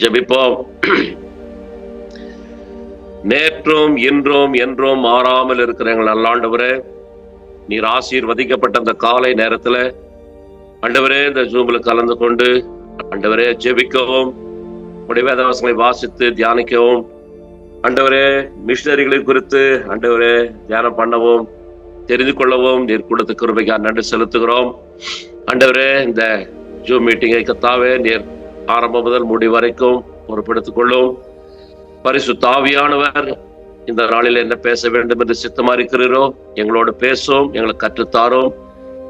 ஜெபிப்போம். நேற்றும் இன்றும் என்றும் மாறாமல் இருக்கிற எங்கள் நல்லாண்டவரே, நீர் ஆசீர்வதிக்கப்பட்ட அந்த காலை நேரத்துல ஆண்டவரே இந்த ஜூம்ல கலந்து கொண்டு ஆண்டவரே ஜெபிக்கவும், உடைய வேதவசங்களை வாசித்து தியானிக்கவும், ஆண்டவரே மிஷனரிகளை குறித்து ஆண்டவரே தியானம் பண்ணவும் தெரிந்து கொள்ளவும் நீர் கொடுத்த கிருபைக்காக நன்றி செலுத்துகிறோம். ஆண்டவரே இந்த ஜூம் மீட்டிங்கை கர்த்தாவே நீர் ஆரம்பம் முதல் முடிவு வரைக்கும் பொறுப்பெடுத்துக் கொள்ளும். பரிசுத்த ஆவியானவர் இந்த நாளில் என்ன பேச வேண்டும் என்று சித்தமா இருக்கிறீரோ எங்களோடு பேசும், எங்களுக்கு கற்றுத்தாரும்.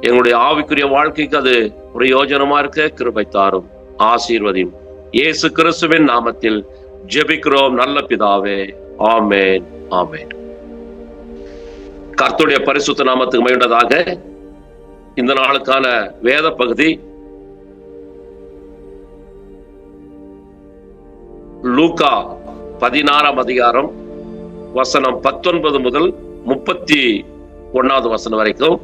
எங்களுடைய ஆவிக்குரிய வாழ்க்கைக்கு அது பிரயோஜனமா இருக்க கிருபை தாரும், ஆசீர்வதியும். இயேசு கிறிஸ்துவின் நாமத்தில் ஜெபிக்கிறோம் நல்ல பிதாவே, ஆமென், ஆமென். கர்த்தருடைய பரிசுத்த நாமத்துக்கு மகிழ்ந்ததாக. இந்த நாளுக்கான வேத பகுதி லூக்கா 16ஆம் அதிகாரம் வசனம் 19 முதல் 31வது வசனம் வரைக்கும்.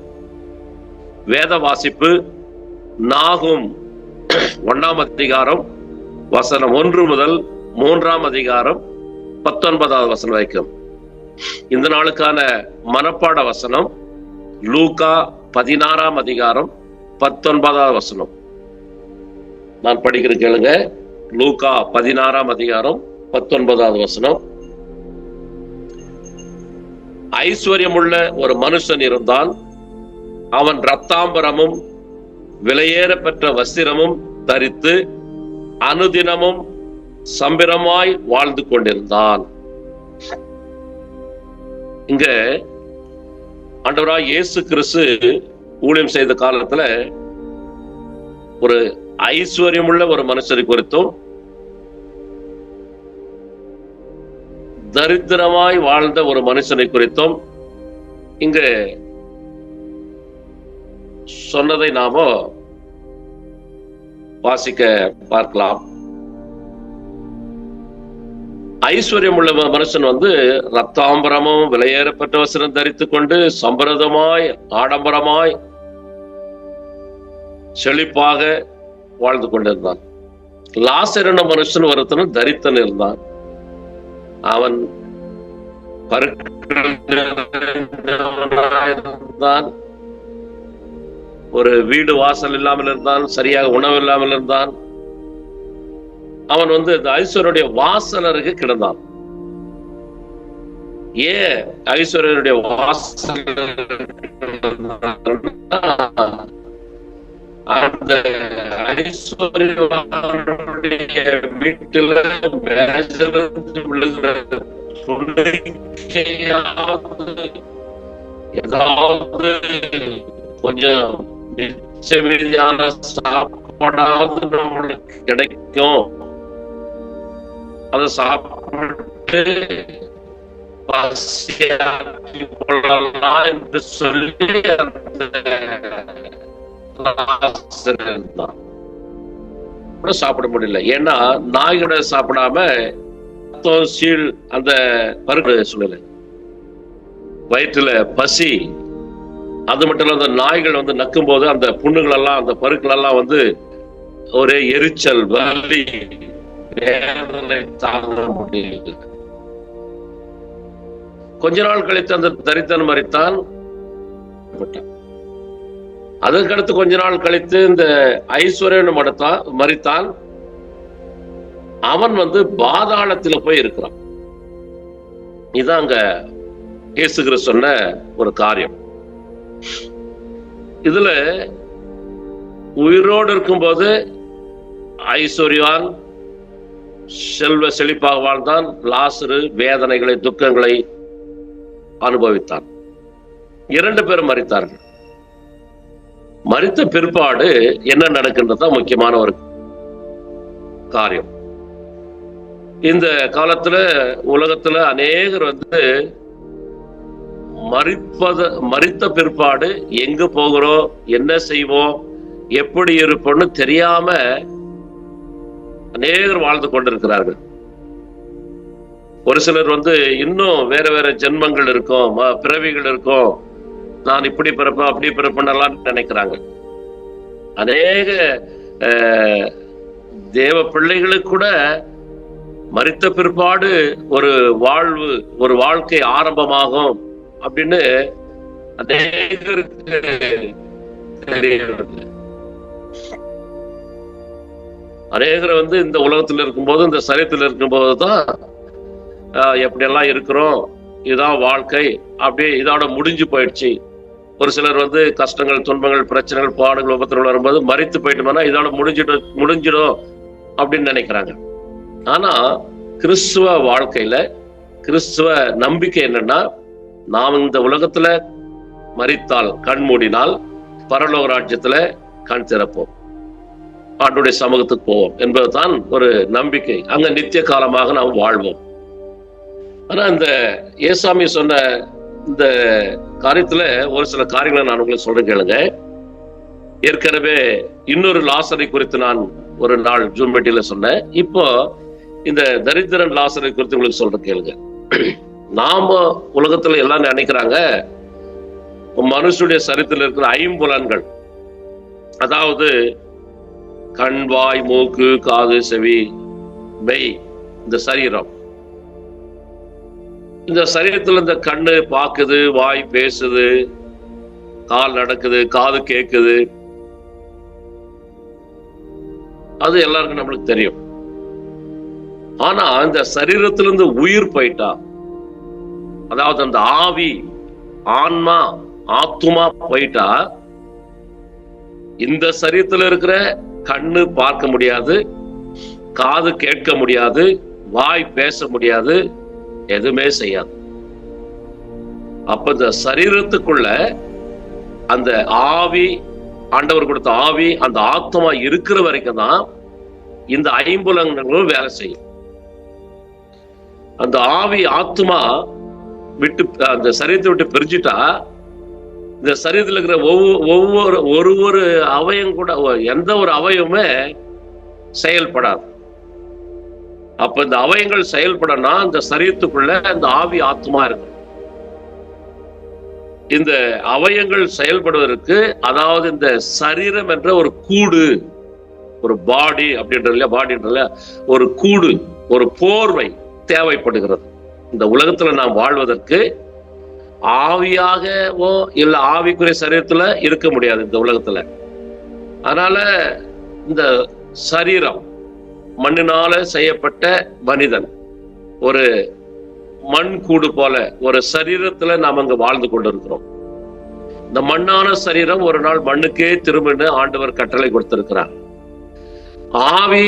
வேத வாசிப்பு நாகும் 1ஆம் அதிகாரம் வசனம் 1 முதல் 3ஆம் அதிகாரம் 19வது வசனம் வரைக்கும். இந்த நாளுக்கான மனப்பாட வசனம் லூக்கா 16ஆம் அதிகாரம் 19வது வசனம். நான் படிக்கிறேன் கேளுங்க. லூக்கா 16ஆம் அதிகாரம் 19வது வசனம். ஐஸ்வர்யமுள்ள ஒரு மனுஷன் இருந்தான். அவன் இரத்தாம்பரமும் விலையேற பெற்ற வஸ்திரமும் தரித்து அனுதினமும் சம்பிரமாய் வாழ்ந்து கொண்டிருந்தான். இங்க ஆண்டவராய் இயேசு கிறிஸ்து ஊழியம் செய்த காலத்துல ஒரு ஐஸ்வர்யமுள்ள ஒரு மனுஷரை குறித்தும் தரித்திரமாய் வாழ்ந்த ஒரு மனுஷனை குறித்தும் இங்க சொன்னதை நாம வாசிக்க பார்க்கலாம். ஐஸ்வர்யம் உள்ள மனுஷன் ரத்தாம்பரமும் விலையேறப்பட்ட வஸ்திரம் தரித்துக் கொண்டு சம்பிரதமாய் ஆடம்பரமாய் செழிப்பாக வாழ்ந்து கொண்டிருந்தான். லாசர் மனுஷன் ஒருத்தனும் தரித்தன் இருந்தான். அவன் இருந்தான், ஒரு வீடு வாசல் இல்லாமல் இருந்தான், சரியாக உணவு இல்லாமல் இருந்தான். அவன் இந்த ஐஸ்வர்யுடைய வாசல் அருகே கிடந்தான். ஏன் ஐஸ்வர்யுடைய வாசல்? அந்த ஐஸ்வர்யுடைய வீட்டுல ஏதாவது கொஞ்சம் மிச்சமீதியான சாப்பாடாவது நம்மளுக்கு கிடைக்கும். அதை சாப்பிட்டு பசியாக்கி கொள்ளலாம் என்று சொல்லி சாப்பிட முடியல. ஏன்னா நாய்களை சாப்பிடாம சீல் அந்த பருக்கு சூழ்நிலை, வயிற்றுல பசி. அது மட்டும் இல்ல, அந்த நாய்கள் நக்கும் போது அந்த புண்ணுகள் எல்லாம் அந்த பருக்கள் எல்லாம் ஒரே எரிச்சல், வலி, வேதனை தாங்க முடியல. கொஞ்ச நாள் கழித்து அந்த தரித்தன் மரித்தான். அதற்கடுத்து கொஞ்ச நாள் கழித்து இந்த ஐஸ்வர்யன் மரித்தான். அவன் பாதாளத்துல போய் இருக்கிறான். இதுதான் அங்க இயேசு கிறிஸ்து சொன்ன ஒரு காரியம். இதுல உயிரோடு இருக்கும்போது ஐஸ்வர்யான் செல்வ செழிப்பாக வாழ்ந்தான். லாசரு வேதனைகளை துக்கங்களை அனுபவித்தான். 2 பேரும் மரித்தார்கள். மரித்த பிற்பாடு என்ன நடக்கின்றதா முக்கியமான ஒரு காரியம். இந்த காலத்துல உலகத்துல அநேகர் மரித்த பிற்பாடு எங்க போகிறோம், என்ன செய்வோம், எப்படி இருப்போம்னு தெரியாம அநேகர் வாழ்ந்து கொண்டிருக்கிறார்கள். ஒரு சிலர் இன்னும் வேற வேற ஜென்மங்கள் இருக்கும், பிறவிகள் இருக்கும், நான் இப்படி பிறப்பேன் அப்படி பிறப்பேன் நினைக்கிறாங்க. அநேக தேவ பிள்ளைகளுக்கு கூட மரித்த பிற்பாடு ஒரு வாழ்வு, ஒரு வாழ்க்கை ஆரம்பமாகும் அப்படின்னு அநேகருக்கு தெரியவில்லை. அநேகர் இந்த உலகத்துல இருக்கும்போது, இந்த சரீரத்தில் இருக்கும்போது தான் எப்படியெல்லாம் இருக்கிறோம், இதான் வாழ்க்கை, அப்படியே இதோட முடிஞ்சு போயிடுச்சு. ஒரு சிலர் கஷ்டங்கள், துன்பங்கள், பிரச்சனைகள், பாடுகள், உபத்திரங்கள் வரும்போது மரித்து போயிட்டோம்னா இதோட முடிஞ்சிடும் அப்படின்னு நினைக்கிறாங்க. ஆனா கிறிஸ்துவ வாழ்க்கையில, கிறிஸ்துவ நம்பிக்கை என்னன்னா, நாம் இந்த உலகத்துல மரித்தால், கண் மூடினால் பரலோக ராஜ்யத்துல கண் திறப்போம், ஆண்டுடைய சமூகத்துக்கு போவோம் என்பதுதான் ஒரு நம்பிக்கை. அங்க நித்திய காலமாக நாம் வாழ்வோம். ஆனா இந்த ஏசாமி சொன்ன இந்த காரியத்துல ஒரு சில காரியங்களை நான் உங்களுக்கு சொல்றேன், கேளுங்க. ஏற்கனவே இன்னொரு லாசரை குறித்து நான் ஒரு நாள் ஜூம் மீட்டிங்ல சொன்னேன். இப்போ இந்த தரித்திரன் லாசரை குறித்து உங்களுக்கு சொல்றேன், கேளுங்க. நாம உலகத்துல எல்லாம் நினைக்கிறாங்க, மனுஷனுடைய சரீரத்தில் இருக்கிற ஐம்புலன்கள், அதாவது கண், வாய், மூக்கு, காது, செவி, மெய், இந்த சரீரம், இந்த சரீரத்துல இந்த கண்ணு பாக்குது, வாய் பேசுது, கால் நடக்குது, காது கேக்குது, அது எல்லாருக்கும் நம்மளுக்கு தெரியும். ஆனா இந்த சரீரத்திலிருந்து உயிர் போயிட்டா, அதாவது அந்த ஆவி, ஆன்மா, ஆத்துமா போயிட்டா, இந்த சரீரத்துல இருக்கிற கண்ணு பார்க்க முடியாது, காது கேட்க முடியாது, வாய் பேச முடியாது, எதுவுமே செய்யாது. அப்ப இந்த சரீரத்துக்குள்ள அந்த ஆவி, ஆண்டவர் கொடுத்த ஆவி, அந்த ஆத்மா இருக்கிற வரைக்கும் தான் இந்த ஐம்புலன்களும் வேலை செய்யும். அந்த ஆவி, ஆத்மா விட்டு, அந்த சரீரத்தை விட்டு பிரிஞ்சுட்டா, இந்த சரீரத்தில் இருக்கிற ஒவ்வொரு அவயம் கூட, எந்த ஒரு அவயமுமே செயல்படாது. அப்ப இந்த அவயங்கள் செயல்படனா இந்த சரீரத்துக்குள்ள இந்த ஆவி, ஆத்மா இருக்கு. இந்த அவயங்கள் செயல்படுவதற்கு, அதாவது இந்த சரீரம் என்ற ஒரு கூடு, ஒரு பாடி அப்படின்ற ஒரு கூடு, ஒரு போர்வை தேவைப்படுகிறது. இந்த உலகத்துல நாம் வாழ்வதற்கு ஆவியாகவோ இல்ல ஆவிக்குரிய சரீரத்துல இருக்க முடியாது இந்த உலகத்துல. அதனால இந்த சரீரம், மண்ணினால செய்யப்பட்ட மனிதன், ஒரு மண் கூடு போல ஒரு சரீரத்துல நாம் அங்க வாழ்ந்து கொண்டிருக்கிறோம். இந்த மண்ணான சரீரம் ஒரு நாள் மண்ணுக்கே திரும்பின்னு ஆண்டவர் கட்டளை கொடுத்திருக்கிறார். ஆவி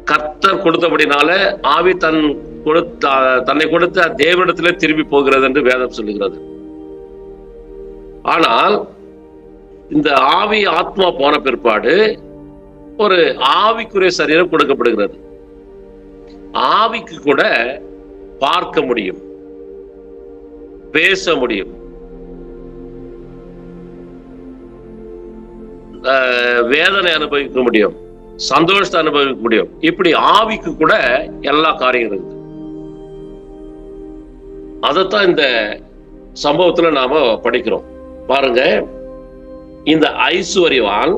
கர்த்தர் கொடுத்தபடினால ஆவி தன்னை கொடுத்த தேவனிடத்திலே திரும்பி போகிறது என்று வேதம் சொல்லுகிறது. ஆனால் இந்த ஆவி, ஆத்மா போன பிற்பாடு ஒரு ஆவிக்குரிய சரீரம் கொடுக்கப்படுகிறது. ஆவிக்கு கூட பார்க்க முடியும், பேச முடியும், வேதனை அனுபவிக்க முடியும், சந்தோஷத்தை அனுபவிக்க முடியும். இப்படி ஆவிக்கு கூட எல்லா காரியம் இருக்குது. அதைத்தான் இந்த சம்பவத்துல நாம படிக்கிறோம். பாருங்க, இந்த ஐஸ்வர்யவான்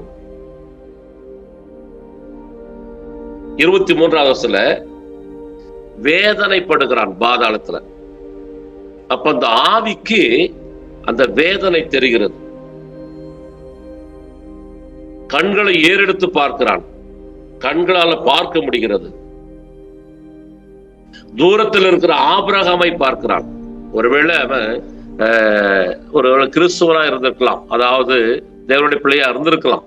23வது வசனத்துல வேதனைப்படுகிறான் பாதாளத்துல. அப்ப அந்த ஆவிக்கு அந்த வேதனை தெரிகிறது. கண்களை ஏறெடுத்து பார்க்கிறான், கண்களால பார்க்க முடிகிறது. தூரத்தில் இருக்கிற ஆபிரகாமை பார்க்கிறான். ஒருவேளை அவன் ஒரு கிறிஸ்துவனா இருந்திருக்கலாம், அதாவது தேவனுடைய பிள்ளையா இருந்திருக்கலாம்.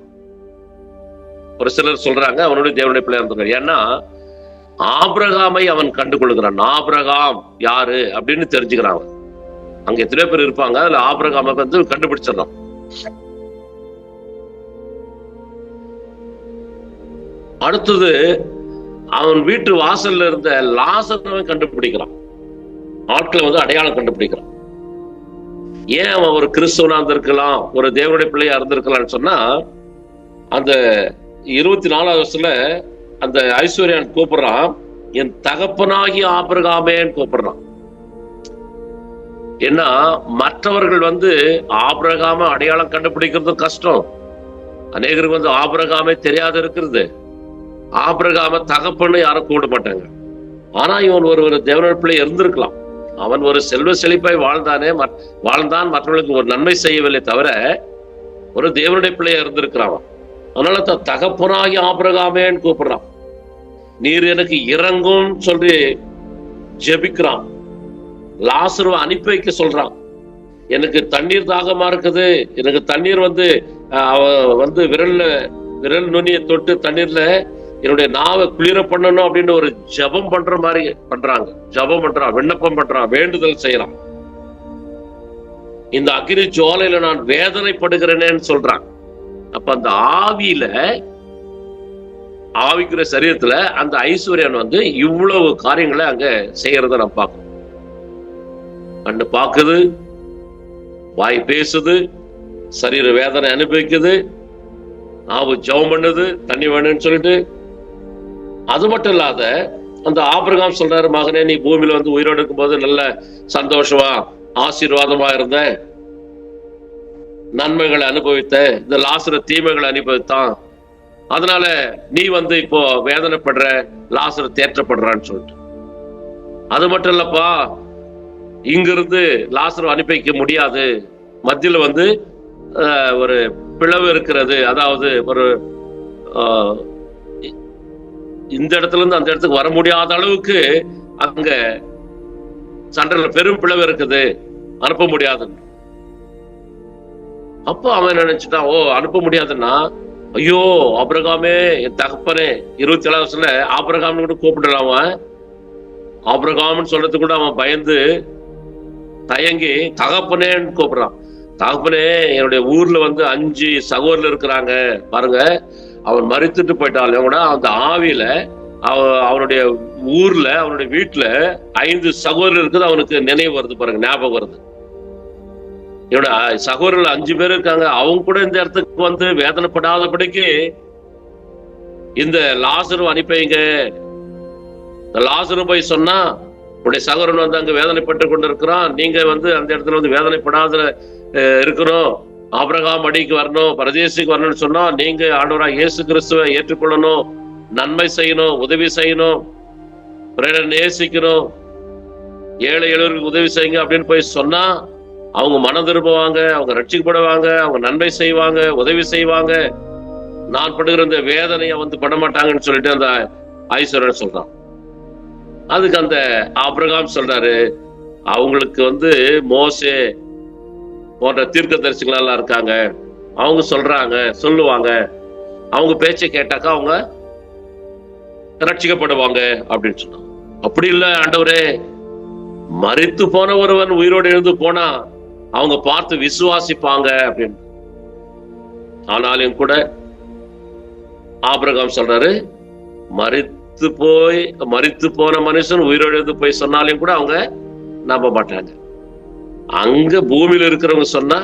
ஒரு சிலர் சொல்றாங்க அவனுடைய தேவனுடைய பிள்ளையா இருந்திருக்கான். ஏன்னா ஆபிரகாமை அவன் கண்டுகொள்கிறான். ஆபிரகாம் யாரு அப்படின்னு தெரிஞ்சுக்கிறான். அங்க எத்தனையோ பேர் இருப்பாங்க, அதுல ஆபிரகாமை கண்டுபிடிச்சிடறான். அடுத்தது அவன் வீட்டு வாசல்ல இருந்த லாசரை கண்டுபிடிக்கிறான். ஆட்களை அடையாளம் கண்டுபிடிக்கிறான். ஏன் அவன் ஒரு கிறிஸ்துவனா இருந்திருக்கலாம், ஒரு தேவனுடைய பிள்ளையா இருந்திருக்கலாம்னு சொன்னா, அந்த 24வது வருஷத்துல அந்த ஐஸ்வர்யான் கூப்பிடுறான், என் தகப்பனாகி ஆபிரகாமேன்னு கூப்பிடுறான். ஏன்னா மற்றவர்கள் ஆபிரகாம அடையாளம் கண்டுபிடிக்கிறது கஷ்டம். அநேகருக்கு வந்து ஆபிரகாமே தெரியாத இருக்கிறது. ஆபிரகாம தகப்பன்னு யாரும் கூட மாட்டாங்க. ஆனா இவன் ஒரு தேவனுடைய பிள்ளை இருந்திருக்கலாம். அவன் ஒரு செல்வ செழிப்பாய் வாழ்ந்தான், மற்றவர்களுக்கு ஒரு நன்மை செய்யவில்லை தவிர ஒரு தேவனுடைய பிள்ளையா இருந்திருக்கிறான். அதனால தகப்பனாகி ஆபிரகாமேன்னு கூப்பிடுறான். நீர் எனக்கு இறங்கும் சொல்லி ஜெபிக்கிறான். லாசருவை அனுப்பி வைக்க சொல்றான். எனக்கு தண்ணீர் தாகமா இருக்குது, எனக்கு தண்ணீர் வந்து விரல் நுனியை தொட்டு தண்ணீர்ல என்னுடைய நாவை குளிர பண்ணணும் அப்படின்னு ஒரு ஜபம் பண்ற மாதிரி பண்றாங்க. ஜபம் பண்றான், விண்ணப்பம் பண்றான், வேண்டுதல் செய்யறான். இந்த அக்கினி ஜுவாலையில நான் வேதனைப்படுகிறேன்னு சொல்றான். அப்ப அந்த ஆவிக்கிற சரீரத்துல அந்த ஐஸ்வர்யன் வந்து இவ்வளவு காரியங்களை அங்க செய்யறத நான் பார்க்கணும். கண்ணு பார்க்குது, வாய் பேசுது, சரீர வேதனை அனுபவிக்குது, நாவு ஜெபம் பண்ணுது தண்ணி வேணும்னு சொல்லிட்டு. அது மட்டும் இல்லாத அந்த ஆபிரகாம் சொல்றாரு, மகனே நீ பூமியில வந்து உயிரோடு இருக்கும்போது நல்ல சந்தோஷமா ஆசீர்வாதமா இருந்த, நன்மைகளை அனுபவித்த, இந்த லாசரு தீமைகளை அனுபவித்தான், அதனால நீ வந்து இப்போ வேதனைப்படுற, லாசரு தேற்றப்படுறான்னு சொல்லிட்டு. அது மட்டும் இல்லப்பா, இங்கிருந்து லாசரு அனுப்பி வைக்க முடியாது, மத்தியில வந்து ஒரு பிளவு இருக்கிறது, அதாவது ஒரு இந்த இடத்துல இருந்து அந்த இடத்துக்கு வர முடியாத அளவுக்கு அங்க சண்டையில பெரும் பிளவு இருக்குது, அனுப்ப முடியாது. அப்போ அவன் நினைச்சுட்டான், ஓ அனுப்ப முடியாதுன்னா, ஐயோ ஆபிரகாமே என் தகப்பனே, 27 வருஷத்துல ஆபிரகாம்னு கூட கூப்பிடலாம். ஆபிரகாம்னு சொல்றது கூட அவன் பயந்து தயங்கி தகப்பனேன்னு கூப்பிடுறான். தகப்பனே, என்னுடைய ஊர்ல வந்து 5 சகோதரர் இருக்கிறாங்க பாருங்க. அவன் மரித்துட்டு போயிட்டாலும் கூட அந்த ஆவியில அவனுடைய ஊர்ல, அவனுடைய வீட்டுல 5 சகோதரர் இருக்குது. அவனுக்கு நினைவு வருது பாருங்க, ஞாபகம் வருது. என்னோட சகோதரர்கள் 5 பேர் இருக்காங்க. அவங்க கூட இந்த இடத்துக்கு வந்து வேதனைப்படாதபடிக்கு இந்த லாசரு அனுப்பிங்க. இந்த லாசரு போய் சொன்னா, உடைய சகோதரன் வந்து அங்க வேதனைப்பட்டு கொண்டு இருக்கிறான், நீங்க வந்து அந்த இடத்துல வந்து வேதனைப்படாத இருக்கணும், ஆபிரகாம் அடிக்கு வரணும், பரதேசிக்கு வரணும்னு சொன்னா, நீங்க ஆண்டவராக இயேசு கிறிஸ்துவை ஏற்றுக்கொள்ளணும், நன்மை செய்யணும், உதவி செய்யணும், நேசிக்கணும், ஏழை எளியவர்களுக்கு உதவி செய்யுங்க அப்படின்னு போய் சொன்னா அவங்க மனம் திரும்புவாங்க, அவங்க ரட்சிக்கப்படுவாங்க, அவங்க நன்மை செய்வாங்க, உதவி செய்வாங்க. நான் படுகிற இந்த வேதனையை வந்து பட மாட்டாங்கன்னு சொல்லிட்டு அந்த ஐஸ்வர்யன் சொல்றான். அதுக்கு அந்த ஆபிரகாம் சொல்றாரு, அவங்களுக்கு வந்து மோசே போன்ற தீர்க்கதரிசிகள் எல்லாம் இருக்காங்க, அவங்க சொல்லுவாங்க, அவங்க பேச்சை கேட்டாக்கா அவங்க ரட்சிக்கப்படுவாங்க அப்படின்னு சொன்னாங்க. அப்படி இல்ல ஆண்டவரே, மரித்து போன ஒருவன் உயிரோடு எழுந்து போனா அவங்க பார்த்து விசுவாசிப்பாங்க அப்படின்னு. ஆனாலும் கூட ஆபிரகாம் சொல்றாரு, மரித்து போன மனுஷன் உயிரோடு எழுந்து போய் சொன்னாலும் கூட அவங்க நம்ப மாட்டாங்க. அங்க பூமியில இருக்கிறவங்க சொன்னா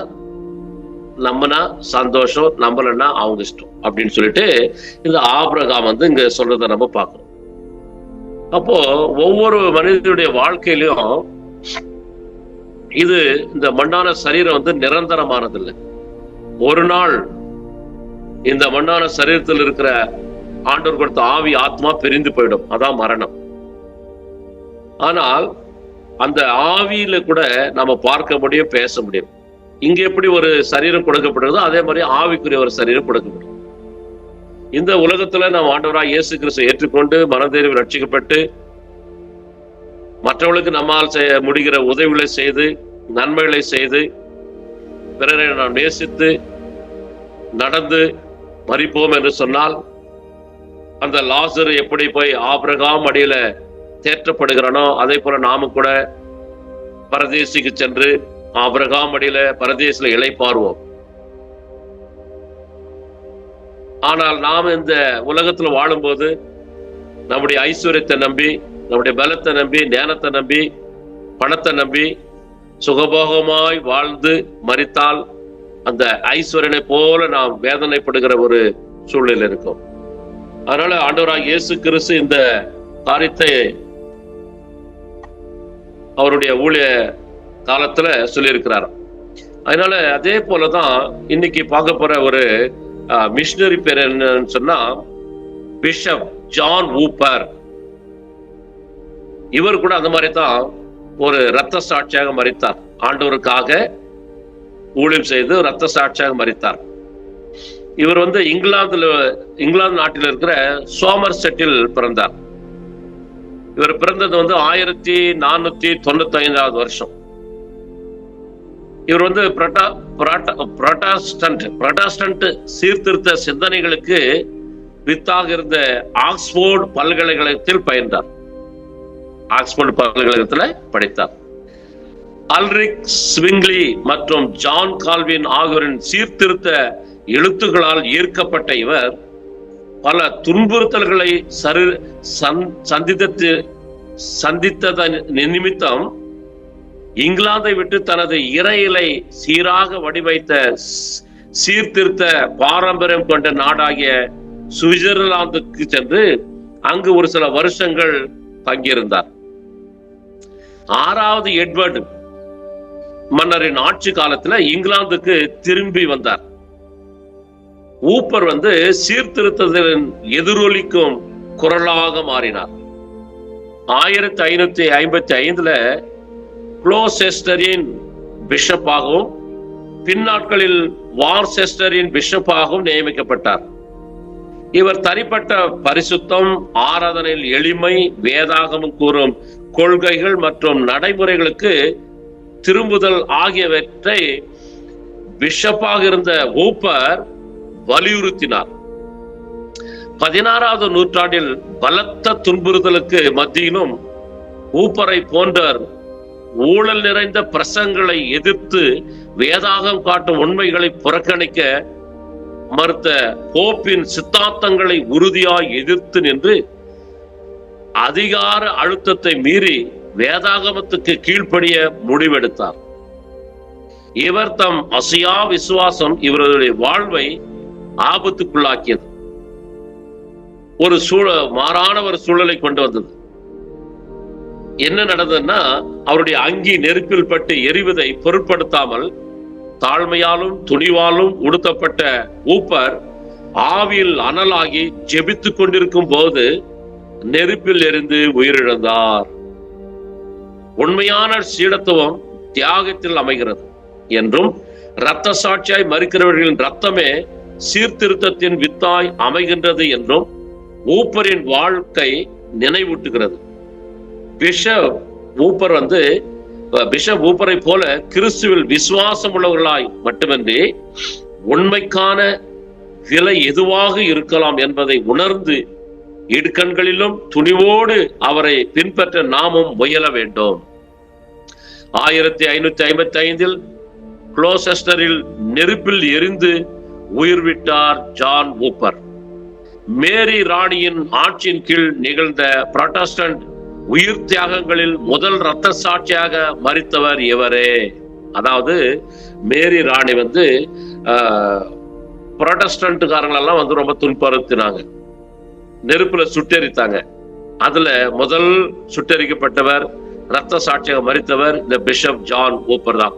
நம்பினா சந்தோஷம், நம்பலன்னா அவங்க இஷ்டம் அப்படின்னு சொல்லிட்டு இந்த ஆபிரகாம் வந்து இங்க சொல்றத நம்ம பார்க்கிறோம். அப்போ ஒவ்வொரு மனிதனுடைய வாழ்க்கையிலும் இது இந்த மண்ணான சரீரம் வந்து நிரந்தரமானது இல்லை. ஒரு நாள் இந்த மண்ணான சரீரத்தில் இருக்கிற ஆண்டவர் கொடுத்த ஆவி ஆத்மா பிரிந்து போயிடும், அதான் மரணம். ஆனால் அந்த ஆவியில கூட நம்ம பார்க்க முடியும், பேச முடியும். இங்க எப்படி ஒரு சரீரம் கொடுக்கப்படுறதோ அதே மாதிரி ஆவிக்குரிய ஒரு சரீரம் கொடுக்கப்படும். இந்த உலகத்துல நாம் ஆண்டவராக இயேசு கிறிஸ்துவை ஏற்றுக்கொண்டு மனதேர்வு ரட்சிக்கப்பட்டு மற்றவர்களுக்கு நம்மால் செய்ய முடிகிற உதவிகளை செய்து, நன்மைகளை செய்து, பிறரை நாம் நேசித்து நடந்து மரிப்போம் என்று சொன்னால், அந்த லாசரு எப்படி போய் ஆபிரகாம் அடியில தேற்றப்படுகிறானோ அதே போல நாம கூட பரதேசிக்கு சென்று ஆபிரகாம் அடியில பரதேசில இளைப்பாறுவோம். ஆனால் நாம் இந்த உலகத்துல வாழும்போது நம்முடைய ஐஸ்வர்யத்தை நம்பி, நம்முடைய பலத்தை நம்பி, ஞானத்தை நம்பி, பணத்தை நம்பி சுகபோகமாய் வாழ்ந்து மரித்தால் அந்த ஐஸ்வர்யனை போல நாம் வேதனைப்படுகிற ஒரு சூழ்நிலை இருக்கும். அதனால ஆண்டவராகிய இயேசு கிறிஸ்து இந்த காரியத்தை அவருடைய ஊழிய காலத்துல சொல்லியிருக்கிறார். அதனால அதே போலதான் இன்னைக்கு பார்க்க போற ஒரு மிஷனரி பேர் என்னன்னு சொன்னா பிஷப் ஜான் ஊப்பர். இவர் கூட அந்த மாதிரி தான் ஒரு இரத்த சாட்சியாக மரித்தார். ஆண்டவருக்காக ஊழியம் செய்து இரத்த சாட்சியாக மரித்தார். இவர் இங்கிலாந்து நாட்டில் இருக்கிற சோமர்செட்டில் பிறந்தார். இவர் பிறந்தது 1495 வருஷம். இவர் புராட்டஸ்டன்ட் சீர்திருத்த சிந்தனைகளுக்கு வித்தாக இருந்த ஆக்ஸ்போர்ட் பல்கலைக்கழகத்தில் பயின்றார். ஆக்ஸ்போர்ட் பல்கலைக்கழகத்தில் படித்தார். அல்ரிக் ஸ்விங்லி மற்றும் ஜான் கால்வின் ஆகியோரின் சீர்திருத்த எழுத்துக்களால் ஈர்க்கப்பட்ட இவர் பல துன்புறுத்தல்களை சந்தித்ததன் நிமித்தம் இங்கிலாந்தை விட்டு தனது இறையிலை சீராக வடிவைத்த சீர்திருத்த பாரம்பரியம் கொண்ட நாடாகிய சுவிட்சர்லாந்துக்கு சென்று அங்கு ஒரு சில வருஷங்கள் தங்கியிருந்தார். 6வது எட்வர்டு மன்னரின் ஆட்சி காலத்துல இங்கிலாந்துக்கு திரும்பி வந்தார். ஊப்பர் சீர்திருத்தத்தின் எதிரொலிக்கும் குரலாக மாறினார். 1555 குளோசெஸ்டரின் பிஷப்பாகவும் பின்னாட்களில் வார்செஸ்டரின் பிஷப்பாகவும் நியமிக்கப்பட்டார். இவர் தனிப்பட்ட பரிசுத்தம், ஆராதனையில் எளிமை, வேதாகமம் கூறும் கொள்கைகள் மற்றும் நடைமுறைகளுக்கு திரும்புதல் ஆகியவற்றை பிஷப்பாக இருந்த ஊப்பர் வலியுறுத்தினார். 16வது நூற்றாண்டில் பலத்த துன்புறுத்தலுக்கு மத்தியிலும் ஊப்பரை போன்ற ஊழல் நிறைந்த பிரசங்களை எதிர்த்து வேதாகம் காட்டும் உண்மைகளை புறக்கணிக்க மறுத்த போப்பின் சித்தாந்தங்களை உறுதியாய் எதிர்த்து நின்று அதிகார அழுத்தத்தை மீறி வேதாகமத்துக்கு கீழ்ப்படிய முடிவெடுத்தார். இவர் தம் அசையா விசுவாசம் இவருடைய வாழ்வை ஆபத்துக்குள்ளாக்கியது. மாறான ஒரு சூழலை கொண்டு வந்தது. என்ன நடந்ததுன்னா, அவருடைய அங்கி நெருப்பில் பட்டு எரிவதை பொருட்படுத்தாமல் தாழ்மையாலும் துணிவாலும் உடுத்தப்பட்ட ஊப்பர் ஆவியில் அனலாகி ஜெபித்துக் கொண்டிருக்கும் போது நெருப்பில் எரிந்து உயிரிழந்தார். உண்மையான சீடத்துவம் தியாகத்தில் அமைகிறது என்றும் இரத்த சாட்சியாய் மரிக்கிறவர்களின் இரத்தமே சீர்திருத்தத்தின் வித்தாய் அமைகின்றது என்றும் ஊப்பரின் வாழ்க்கை நினைவூட்டுகிறது. பிஷப் ஊப்பரை போல கிறிஸ்துவில் விசுவாசம் உள்ளவர்களாய் மட்டுமின்றி உண்மைக்கான விலை எதுவாக இருக்கலாம் என்பதை உணர்ந்து இடுக்கண்களிலும் துணிவோடு அவரை பின்பற்ற நாமும் முயல வேண்டும். 1555 குளோசெஸ்டரில் நெருப்பில் எரிந்து உயிர் விட்டார் ஜான் ஊப்பர். மேரி ராணியின் ஆட்சியின் கீழ் நிகழ்ந்த புராட்டஸ்டன்ட் உயிர் தியாகங்களில் முதல் இரத்த சாட்சியாக மரித்தவர் இவரே. அதாவது மேரி ராணி புராட்டஸ்டன்ட்காரங்களெல்லாம் ரொம்ப துன்புறுத்தினாங்க, நெருப்புல சுட்டெரித்தாங்க. அதுல முதல் சுட்டெரிக்கப்பட்டவர், இரத்த சாட்சியாக மரித்தவர் இந்த பிஷப் ஜான் ஊப்பர் தான்.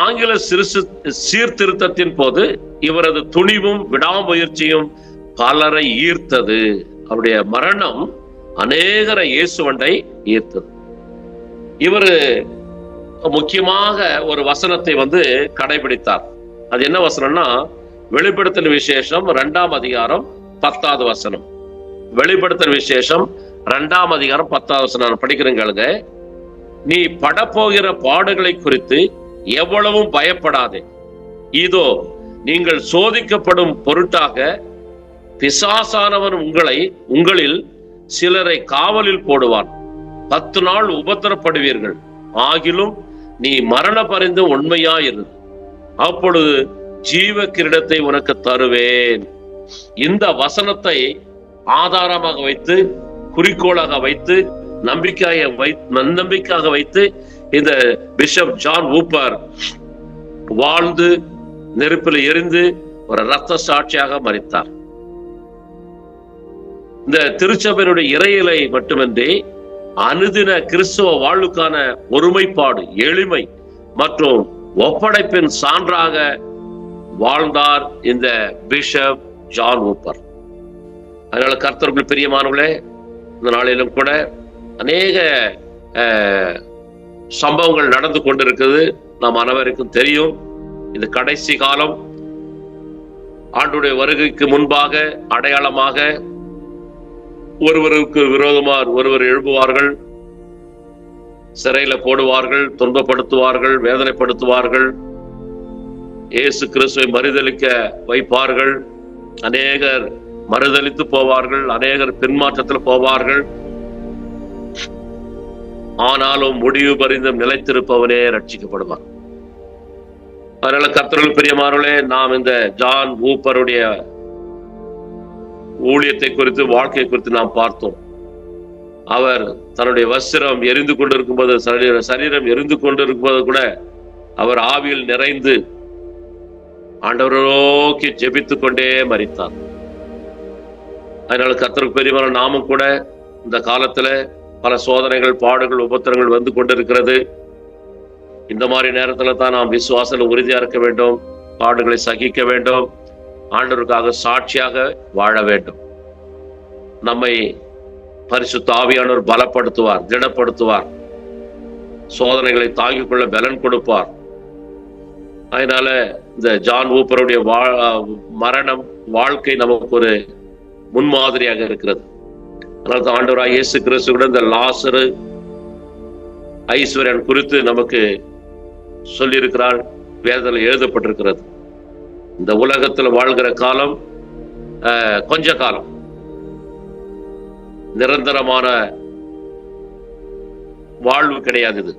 ஆங்கில சீர்திருத்தத்தின் போது இவரது துணிவும் விடாமுயற்சியும் பலரை ஈர்த்தது. அவருடைய மரணம் அநேகரை இயேசுவண்டை ஈர்த்தது. இவர் முக்கியமாக ஒரு வசனத்தை கடைபிடித்தார். அது என்ன வசனம்னா, வெளிப்படுத்தல் விசேஷம் 2ஆம் அதிகாரம் 10வது வசனம். வெளிப்படுத்தல் விசேஷம் 2ஆம் அதிகாரம் 10வது வசனம் படிக்கிறீங்க. நீ படப்போகிற பாடுகளை குறித்து எவ்வளவும் பயப்படாதே. இதோ நீங்கள் சோதிக்கப்படும் பொருட்டாக பிசாசானவன் உங்களில் சிலரை காவலில் போடுவான். 10 நாள் உபத்திரப்படுவீர்கள். ஆகிலும் நீ மரண பரிந்து உண்மையாயிரு, அப்பொழுது ஜீவ கிரீடத்தை உனக்கு தருவேன். இந்த வசனத்தை ஆதாரமாக வைத்து, குறிக்கோளாக வைத்து, நம்பிக்கையாக வைத்து இந்த பிஷப் ஜான் ஊப்பர் வாழ்ந்து நெருப்பில் எரிந்து ஒரு இரத்த சாட்சியாக மரித்தார். இந்த திருச்சபையினுடைய இறையிலை மட்டுமின்றி அனுதின கிறிஸ்துவ வாழ்வுக்கான ஒருமைப்பாடு, எளிமை மற்றும் ஒப்படைப்பின் சான்றாக வாழ்ந்தார் இந்த பிஷப் ஜான் ஊப்பர். அதனால கர்த்தருக்குள் பிரியமானவர்களே, இந்த நாளிலும் கூட அநேக சம்பவங்கள் நடந்து கொண்டிருக்கிறது. நாம் அனைவருக்கும் தெரியும். இது கடைசி காலம். ஆண்டுடைய வருகைக்கு முன்பாக அடையாளமாக ஒருவருக்கு விரோதமாக ஒருவர் எழுப்புவார்கள், சிறையில போடுவார்கள், துன்பப்படுத்துவார்கள், வேதனைப்படுத்துவார்கள், இயேசு கிறிஸ்துவை மறுதலிக்க வைப்பார்கள். அநேகர் மறுதலித்து போவார்கள், அநேகர் பின்மாற்றத்தில் போவார்கள். ஆனாலும் முடிவு பரிந்தும் நிலைத்திருப்பவனே ரட்சிக்கப்படுவார். அதனால கர்த்தருக்குள் பிரியமானவர்களே, நாம் இந்த ஜான் ஊப்பருடைய ஊழியத்தை குறித்து, வாழ்க்கை குறித்து நாம் பார்த்தோம். அவர் தன்னுடைய வஸ்திரம் எரிந்து கொண்டிருக்கும் போது, சரீரம் எரிந்து கொண்டிருக்கும் போது கூட அவர் ஆவியில் நிறைந்து ஆண்டவரை நோக்கி ஜெபித்துக் கொண்டே மரித்தார். அதனால கர்த்தருக்கு பெரியவர நாமும் கூட இந்த காலத்துல பல சோதனைகள், பாடுகள், உபத்திரங்கள் வந்து கொண்டிருக்கிறது. இந்த மாதிரி நேரத்துல தான் நாம் விசுவாசத்துல உறுதியா இருக்க வேண்டும், பாடுகளை சகிக்க வேண்டும், ஆண்டவருக்காக சாட்சியாக வாழ வேண்டும். நம்மை பரிசுத்த ஆவியானவர் பலப்படுத்துவார், திடப்படுத்துவார், சோதனைகளை தாங்கிக் கொள்ள பலன் கொடுப்பார். அதனால இந்த ஜான் ஊப்பருடைய மரணம், வாழ்க்கை நமக்கு ஒரு முன்மாதிரியாக இருக்கிறது. அதனால தான் ஆண்டவராகிய இயேசு கிறிஸ்து கூட இந்த லாசரு, ஐஸ்வர்யன் குறித்து நமக்கு சொல்லியிருக்கிறார், வேதத்தில் எழுதப்பட்டிருக்கிறது. இந்த உலகத்தில் வாழ்கிற காலம் கொஞ்ச காலம், நிரந்தரமான வாழ்வு கிடையாது இது.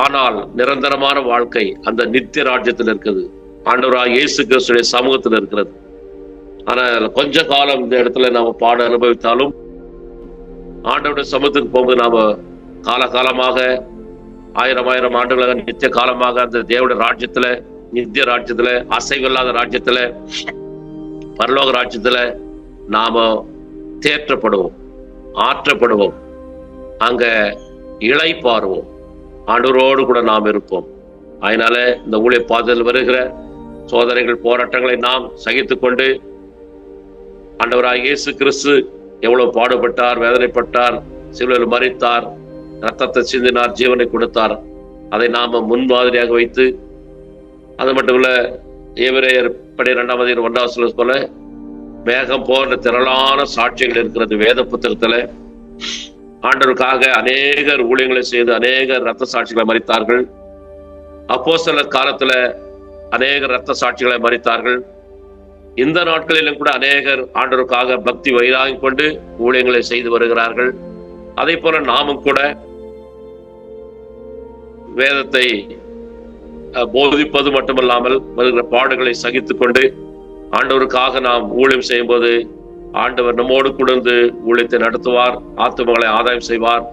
ஆனால் நிரந்தரமான வாழ்க்கை அந்த நித்திய ராஜ்யத்தில் இருக்குது, ஆண்டவராகிய இயேசு கிறிஸ்துவின் சமூகத்தில் இருக்கிறது. ஆனால் கொஞ்ச காலம் இந்த இடத்துல நாம பாட அனுபவித்தாலும் ஆண்டவருடைய சமூகத்துக்கு போகும்போது நாம காலகாலமாக 1000 ஆண்டுகளாக நித்திய காலமாக அந்த தேவனுடைய ராஜ்யத்துல, நித்திய ராஜ்யத்துல, அசைவில்லாத ராஜ்யத்துல, பரலோக ராஜ்யத்துல நாம தேற்றப்படுவோம், ஆற்றப்படுவோம், அங்க இளைப்பாறுவோம், ஆண்டவரோடு கூட நாம் இருப்போம். அதனால இந்த ஊழிய பாதையில் வருகிற சோதனைகள், போராட்டங்களை நாம் சகித்து கொண்டு, ஆண்டவராகிய இயேசு கிறிஸ்து எவ்வளவு பாடுபட்டார், வேதனைப்பட்டார், சிலுவையில் மரித்தார், ரத்தத்தை சிந்தினார், ஜீவனை கொடுத்தார், அதை நாம முன்மாதிரியாக வைத்து, அது மட்டுமல்ல எபிரேயர் 12:1 போல மேகம் போன்ற திரளான சாட்சிகள் இருக்கிறது வேத புத்தகத்துல. ஆண்டவருக்காக அநேகர் ஊழியங்களை செய்து அநேகர் ரத்த சாட்சிகளை மரித்தார்கள். அப்போஸ்தலர் காலத்துல அநேகர் ரத்த சாட்சிகளை மரித்தார்கள். இந்த நாட்களிலும் கூட அநேகர் ஆண்டவருக்காக பக்தி வைராகிக் கொண்டு ஊழியங்களை செய்து வருகிறார்கள். அதே போல நாமும் கூட வேதத்தை போதிப்பது மட்டுமல்லாமல் வருகிற பாடுகளை சகித்துக் கொண்டு ஆண்டவருக்காக நாம் ஊழியம் செய்யும் போது ஆண்டவர் நம்மோடு கூடந்து ஊழியத்தை நடத்துவார், ஆத்துமகளை ஆதாயம் செய்வார்.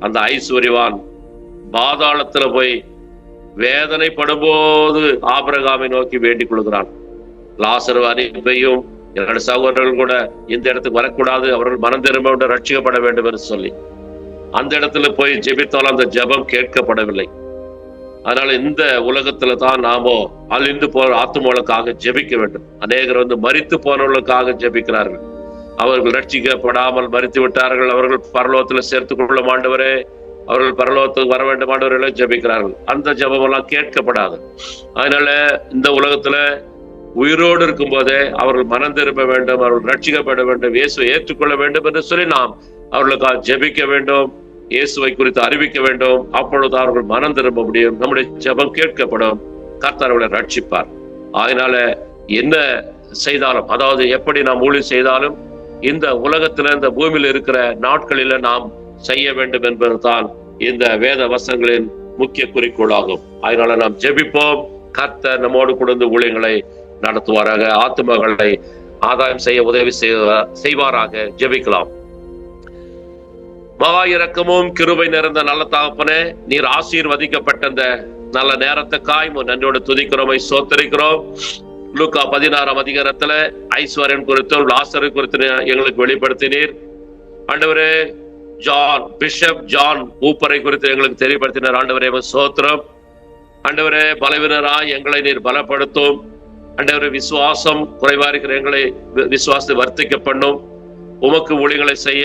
அந்த ஐஸ்வர்யவான் பாதாளத்துல போய் வேதனைப்படும் போது ஆபிரகாமை நோக்கி வேண்டிக் கொள்கிறான், லாசரு அனுப்பியும் என்னோட சகோதரர்கள் கூட இந்த இடத்துக்கு வரக்கூடாது, அவர்கள் மனம் திரும்ப ரட்சிக்கப்பட வேண்டும் என்று சொல்லி அந்த இடத்துல போய் ஜெபித்தாலும் அந்த ஜெபம் கேட்கப்படவில்லை. அதனால இந்த உலகத்துல தான் நாமோ அழிந்து போற ஆத்துமகளுக்காக ஜெபிக்க வேண்டும். அநேகர் மரித்து போனவர்களுக்காக ஜெபிக்கிறார்கள். அவர்கள் ரட்சிக்கப்படாமல் மரித்து விட்டார்கள், அவர்கள் பரலோகத்துல சேர்த்துக் கொள்ள ஆண்டவரே, அவர்கள் பரலோகத்துக்கு வர வேண்டும் ஆண்டவர்களே ஜெபிக்கிறார்கள். அந்த ஜெபம் எல்லாம் கேட்கப்படாது. அதனால இந்த உலகத்துல உயிரோடு இருக்கும் போதே அவர்கள் மனம் திரும்ப வேண்டும், அவர்கள் ரட்சிக்கப்பட வேண்டும், இயேசுவை ஏற்றுக்கொள்ள வேண்டும் என்று சொல்லி நாம் அவர்களுக்காக ஜெபிக்க வேண்டும், இயேசுவை குறித்து அறிவிக்க வேண்டும். அப்பொழுது அவர்கள் மனம் திரும்ப முடியும், நம்முடைய ஜெபம் கேட்கப்படும், கர்த்தர் அவர்களை ரட்சிப்பார். அதனால என்ன செய்தாலும், அதாவது எப்படி நாம் ஊழியம் செய்தாலும் இந்த உலகத்துல, இந்த பூமியில் இருக்கிற நாட்களில நாம் செய்ய வேண்டும் என்பதுதான் இந்த வேத வசனங்களின் முக்கிய குறிக்கோளாகும். அதனால நாம் ஜெபிப்போம், கர்த்தர் நம்மோடு கொடுத்து ஊழியங்களை நடத்துவாராக, ஆத்துமகளை ஆதாயம் செய்ய உதவி செய்வாராக. ஜெபிக்கலாம். மகா இரக்கமும் கிருபை நிறைந்த நல்ல தகப்பனே, நீர் ஆசீர்வதிக்கப்பட்ட இந்த நல்ல நேரத்துக்காய் நன்றியோடு துதிக்கிறோம், சோத்தரிக்கிறோம். லூக்கா 16ஆம் அதிகாரத்துல ஐஸ்வர்யன் குறித்தும் லாசரு குறித்து எங்களுக்கு வெளிப்படுத்தினீர். ஆண்டவரே, பிஷப் ஜான் ஊப்பரை குறித்து எங்களுக்கு தெரியப்படுத்தினார். ஆண்டவரே சோத்திரம். ஆண்டவரே, பலவீனராய் எங்களை நீர் பலப்படுத்தும். ஆண்டவரே, விசுவாசம் குறைவா இருக்கிற எங்களை விசுவாசத்தை வர்த்திக்க பண்ணும். உமக்கு ஊழியங்களை செய்ய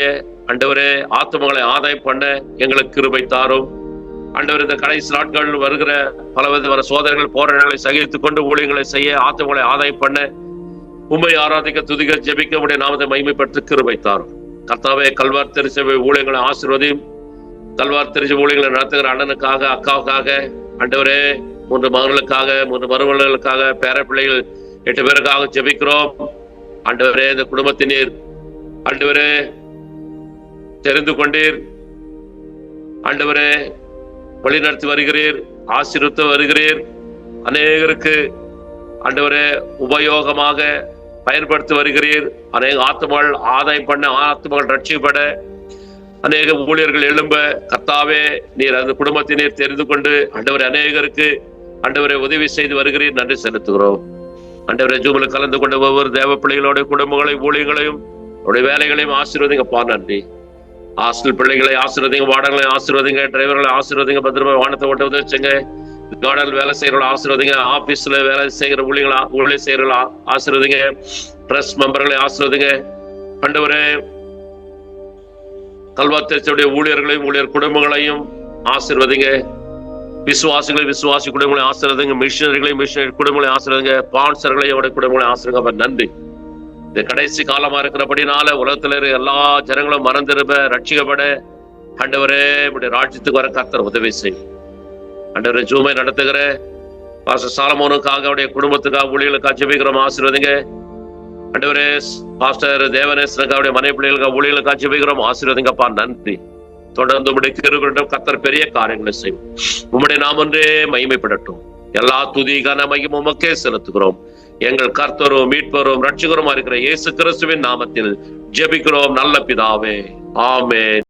ஆண்டவரே, ஆத்துமங்களை ஆதாயம் பண்ண எங்களுக்கு கிருபை தாரும். ஆண்டவர், இந்த கடைசி நாட்கள் வருகிற பலவிதமான சோதனைகள் போராட்டங்களை சகித்துக் கொண்டு ஊழியங்களை செய்ய ஆத்துமங்களை ஆதாயம் பண்ண உம்மை ஆராதிக்க துதிக்க ஜெபிக்க உடைய நாமத்தை மகிமைப்படுத்த கிருபை தாரும். கர்த்தாவே, கல்வார் திருச்சபை ஊழியங்களை ஆசீர்வதியும். கல்வார் திருச்சபை ஊழியங்களை நடத்துகிற அண்ணனுக்காக, அக்காவுக்காக, ஆண்டவரே, 3 மகன்களுக்காக, 3 மருமகளுக்காக, பேர பிள்ளைகள் 8 பேருக்காக ஜெபிக்கிறோம். ஆண்டவரே, இந்த குடும்பத்தினர் ஆண்டவரே தெரிந்து கொண்டீர். ஆண்டவரே, வழிநடத்தி வருகிறீர், ஆசீர்வதித்து வருகிறீர். அநேகருக்கு ஆண்டவரே உபயோகமாக பயன்படுத்தி வருகிறீர். அநேக ஆத்துமகள் ஆதாயம் பண்ண, ஆத்துமகள் ரட்சிக்கப்பட அநேக ஊழியர்கள் எழும்ப கர்த்தாவே, நீர் அந்த குடும்பத்தினர் தெரிந்து கொண்டு ஆண்டவரே அநேகருக்கு ஆண்டவரை உதவி செய்து வருகிறீர். நன்றி செலுத்துகிறோம். ஆண்டவரே, ஜூமில் கலந்து கொண்ட ஒவ்வொரு தேவ பிள்ளைகளோட குடும்பங்களையும் ஊழியங்களையும் அவருடைய வேலைகளையும் ஆசீர்வதிங்கப்பா. நன்றி. ஹாஸ்டல் பிள்ளைகளை ஆசீர்வதிங்க, வாடகளை ஆசீர்வதிங்க, டிரைவர்களை ஆசீர்வதிங்க, பத்திரமா வானத்தை ஓட்ட உதவிச்சுங்க. கார்டனில் வேலை செய்யறவங்களை ஆசீர்வதிங்க, ஆபீஸ்ல வேலை செய்கிற ஊழியர் செய்யறவங்களை ஆசீர்வதிங்க, ட்ரஸ்ட் மெம்பர்களை ஆசீர்வதிங்க. ஆண்டவரே, கல்வார் திருச்சபையுடைய ஊழியர்களையும் ஊழியர் குடும்பங்களையும் ஆசீர்வதிங்க. விசுவாசி குடும்பங்களை ஆசீர்வதிங்க. மிஷனரி குடும்பங்களை ஆசீர்வதிங்க. பான்சர்களையும் அவருடைய குடும்பங்களை ஆசீர்வதிங்க. நன்றி. இந்த கடைசி காலமா இருக்கிறபடினால உலகத்துல எல்லா ஜனங்களும் மறந்திருப்ப ரட்சிக்கப்பட ஆண்டவரே உடைய ராஜ்யத்துக்கு வர கர்த்தர் உதவி செய்யும். ஆண்டவரே, ஜூமை நடத்துகிற பாஸ்டர் சாலமோனுக்காக, அவருடைய குடும்பத்துக்காக, ஊழியர்களுக்காக ஜெபிக்கிறோம். ஆசீர்வதிங்க. ஆண்டவரே, பாஸ்டர் தேவனேசனுக்காக, அவருடைய மனைவி பிள்ளைகளுக்காக, ஊழியர்களுக்காக ஜெபிக்கிறோம். ஆசீர்வதிங்கப்பா. நன்றி. தொடர்ந்து உம்முடைய கிருபையிடம் கர்த்தர் பெரிய காரியங்களை செய்யும். உம்முடைய நாமொன்றே மகிமைப்படட்டும். எல்லா துதி கன மகிமை உமக்கே செலுத்துகிறோம். எங்கள் கர்த்தரும் மீட்பரும் ரட்சகருமா இருக்கிற இயேசு கிறிஸ்துவின் நாமத்தில் ஜெபிக்கிறோம் நல்ல பிதாவே. ஆமென்.